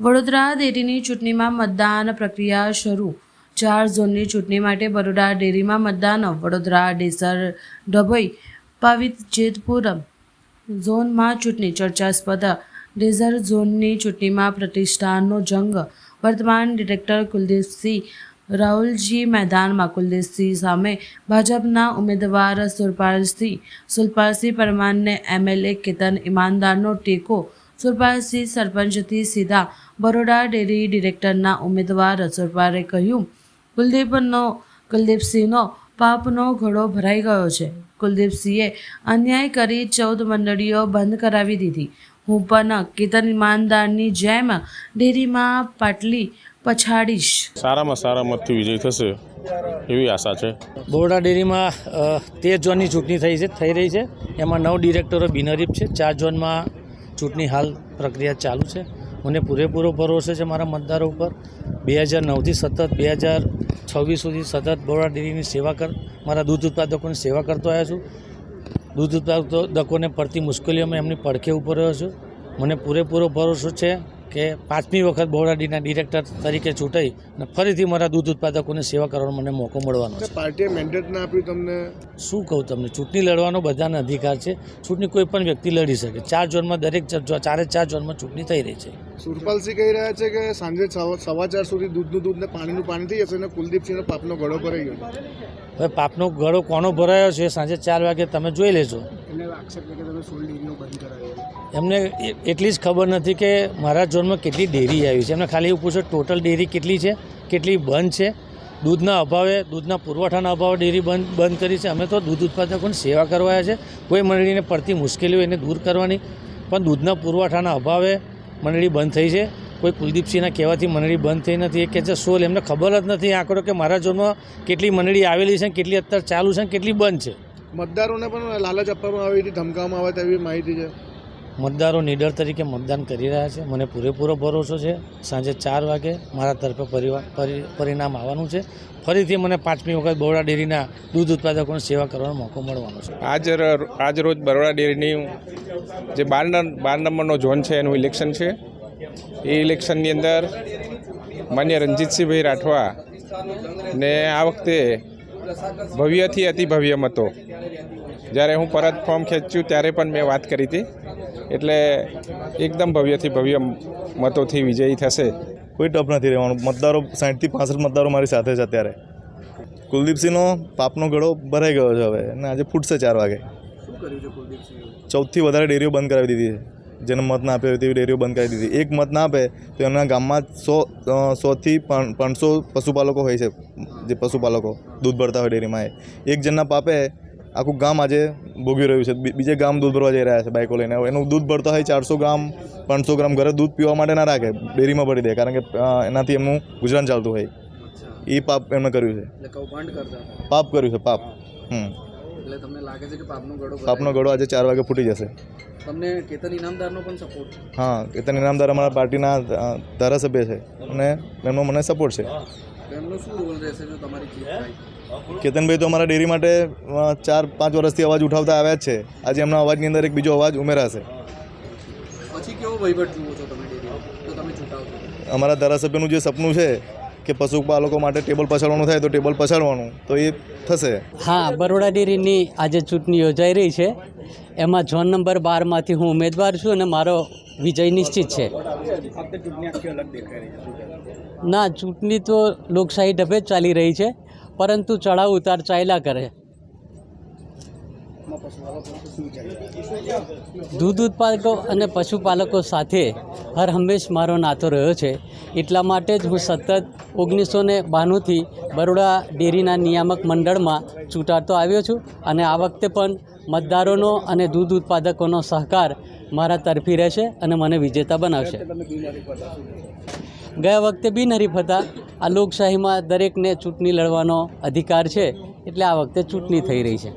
વડોદરા ડેરીની ચૂંટણીમાં મતદાન પ્રક્રિયા શરૂ। 4 ઝોનની ચૂંટણી માટે બરોડા ડેરીમાં મતદાન। વડોદરા, ડેસર, ડભોઈ, પાવિત, જેતપુર ઝોનમાં ચૂંટણી ચર્ચાસ્પદ। ડેસર ઝોનની ચૂંટણીમાં પ્રતિષ્ઠાનો જંગ। વર્તમાન ડિરેક્ટર કુલદીપસિંહ રાહુલજી મેદાનમાં। કુલદીપસિંહ સામે ભાજપના ઉમેદવાર સુરપાલસિંહ પરમારને એમએલએ કેતન ઇનામદારનો ટેકો। સુરપાલસિંહ સરપંચથી સીધા બરોડા ડેરી ડિરેક્ટરના ઉમેદવાર। સુરપાલે કહ્યું, કુલદીપસિંહનો પાપનો ઘડો ભરાઈ ગયો છે। કુલદીપસિંહે અન્યાય કરી 14 મંડળીઓ બંધ કરાવી દીધી। હું પણ કેતન ઇનામદારની જેમ ડેરીમાં પાટલી પછાડીશ। સારામાં સારા મતથી વિજય થશે એવી આશા છે। બરોડા ડેરીમાં 13 ઝોનની ચૂંટણી થઈ રહી છે। એમાં 9 ડિરેક્ટરો બિનહરીફ છે। 4 ઝોનમાં ચૂંટણી હાલ પ્રક્રિયા ચાલુ છે। મને પૂરેપૂરો ભરોસો છે મારા મતદારો ઉપર। 2009થી સતત 2026 સુધી સતત બરોડા ડેરીની મારા દૂધ ઉત્પાદકોની સેવા કરતો આવ્યો છું। દૂધ ઉત્પાદકોને પડતી મુશ્કેલીઓમાં એમની પડખે ઊભો રહ્યો છું। મને પૂરેપૂરો ભરોસો છે કે 5મી વખત બરોડા ડેરીના ડિરેક્ટર તરીકે ચૂંટાઈ અને ફરીથી મારા દૂધ ઉત્પાદકોની સેવા કરવાનો મને મોકો મળવાનો છે। પાર્ટીએ મેન્ડેટ ના આપ્યું તમને? શું કહું તમને, ચૂંટણી લડવાનો બધાને અધિકાર છે। ચૂંટણી કોઈ પણ વ્યક્તિ લડી શકે। 4 ઝોનમાં ચારે 4 ઝોનમાં ચૂંટણી થઈ રહી છે। સુરપાલસિંહ કહી રહ્યા છે કે સાંજે 4:15 સુધી દૂધનું દૂધ ને પાણીનું પાણી થઈ જશે અને કુલદીપસિંહનો પાપનો ગળો ભરાઈ ગયો। હવે પાપનો ગળો કોનો ભરાયો છે 4 વાગે તમે જોઈ લેજો। એમને એટલી જ ખબર નથી કે મારા ઝોનમાં કેટલી ડેરી આવી છે। એમને ખાલી એવું પૂછો ટોટલ ડેરી કેટલી છે, કેટલી બંધ છે। દૂધના અભાવે, દૂધના પુરવઠાના અભાવે ડેરી બંધ કરી છે। અમે તો દૂધ ઉત્પાદકોની સેવા કરવા આવ્યા છે। કોઈ મંડળીને પડતી મુશ્કેલીઓ એને દૂર કરવાની, પણ દૂધના પુરવઠાના અભાવે મંડળી બંધ થઈ છે। કોઈ કુલદીપસિંહના કહેવાથી મંડળી બંધ થઈ નથી। એ કહે છે સોલ, એમને ખબર જ નથી આંકડો કે મારા ઝોનમાં કેટલી મંડળી આવેલી છે, કેટલી અત્યારે ચાલુ છે, કેટલી બંધ છે। મતદારોને પણ લાલચ આપવામાં આવી હતી, ધમકાવવામાં આવે તેવી માહિતી છે। મતદારો નીડર તરીકે મતદાન કરી રહ્યા છે। મને પૂરેપૂરો ભરોસો છે સાંજે 4 વાગે મારા તરફે પરિણામ આવવાનું છે। ફરીથી મને 5મી વખત બરોડા ડેરીના દૂધ ઉત્પાદકોની સેવા કરવાનો મોકો મળવાનો છે। આજ રોજ બરોડા ડેરીની જે 12 નંબરનો ઝોન છે એનું ઇલેક્શન છે। એ ઇલેક્શનની અંદર માન્ય રણજીતસિંહભાઈ રાઠવા ને આ વખતે ભવ્યથી અતિ ભવ્ય મતો, જ્યારે હું પરત ફોર્મ ખેંચ્યું ત્યારે પણ મેં વાત કરી હતી, એટલે એકદમ ભવ્યથી ભવ્ય મતોથી વિજયી થશે। કોઈ ટપ નથી રહેવાનું। મતદારો 60થી 65 મતદારો મારી સાથે છે અત્યારે। કુલદીપસિંહનો પાપનો ગળો ભરાઈ ગયો છે હવે, અને આજે ફૂટશે 4 વાગે। 14થી વધારે ડેરીઓ બંધ કરાવી દીધી છે। જેને મત ના આપે તેવી ડેરીઓ બંધ કરાવી દીધી। એક મત ના આપે તો એમના ગામમાં 100થી 500 પશુપાલકો હોય છે, જે પશુપાલકો દૂધ ભરતા હોય ડેરીમાં। એક જણના પાપે આખું ગામ આજે ભોગવી રહ્યું છે। બીજે ગામ દૂધ ભરવા જઈ રહ્યા છે બાઇકો લઈને। એનું દૂધ ભરતા હોય 400 ગ્રામ 500 ગ્રામ ઘરે દૂધ પીવા માટે ના રાખે, ડેરીમાં ભરી દે, કારણ કે એનાથી એમનું ગુજરાન ચાલતું હોય। એ પાપ એમને કર્યું છે, પાપ કર્યું છે, પાપ। એટલે તમને લાગે છે કે પાપનો ગળો આજે 4 વાગે ફૂટી જશે। તમને કેતન ઇનામદારનો પણ સપોર્ટ? હા, કેતન ઇનામદાર અમારા પાર્ટીના ધારાસભ્ય છે અને એમનો મને સપોર્ટ છે। એમનો શું રોલ રહેશે જો તમારી જીત થાય? કેતનભાઈ તો અમારા ડેરી માટે 4-5 વર્ષથી અવાજ ઉઠાવતા આવ્યા જ છે। આજે એમના અવાજની અંદર એક બીજો અવાજ ઉમેરાશે। પછી કેવો વહીવટ જુઓ છો તમે ડેરીમાં તો તમે ચૂંટાવશો? અમારા ધારાસભ્યનું જે સપનું છે કે પશુપાલકો માટે ટેબલ પછાડવાનું થાય તો ટેબલ પછાડવાનું, તો એ થશે। હા, બરોડા ડેરીની આજે ચૂંટણી યોજાઈ રહી છે। એમાં ઝોન નંબર 12માંથી હું ઉમેદવાર છું અને મારો વિજય નિશ્ચિત છે। ના, ચૂંટણી તો લોકશાહી ઢબે જ ચાલી રહી છે, પરંતુ ચડાવ ઉતાર ચાલ્યા કરે। દૂધ ઉત્પાદકો અને પશુપાલકો સાથે હર હંમેશ મારો નાતો રહ્યો છે। એટલા માટે જ હું સતત 1992થી બરોડા ડેરીના નિયામક મંડળમાં ચૂંટાતો આવ્યો છું, અને આ વખતે પણ મતદારોનો અને દૂધ ઉત્પાદકોનો સહકાર મારા તરફી રહેશે અને મને વિજેતા બનાવશે। ગયા વખતે બિનહરીફ હતા। આ લોકશાહીમાં દરેકને ચૂંટણી લડવાનો અધિકાર છે, એટલે આ વખતે ચૂંટણી થઈ રહી છે।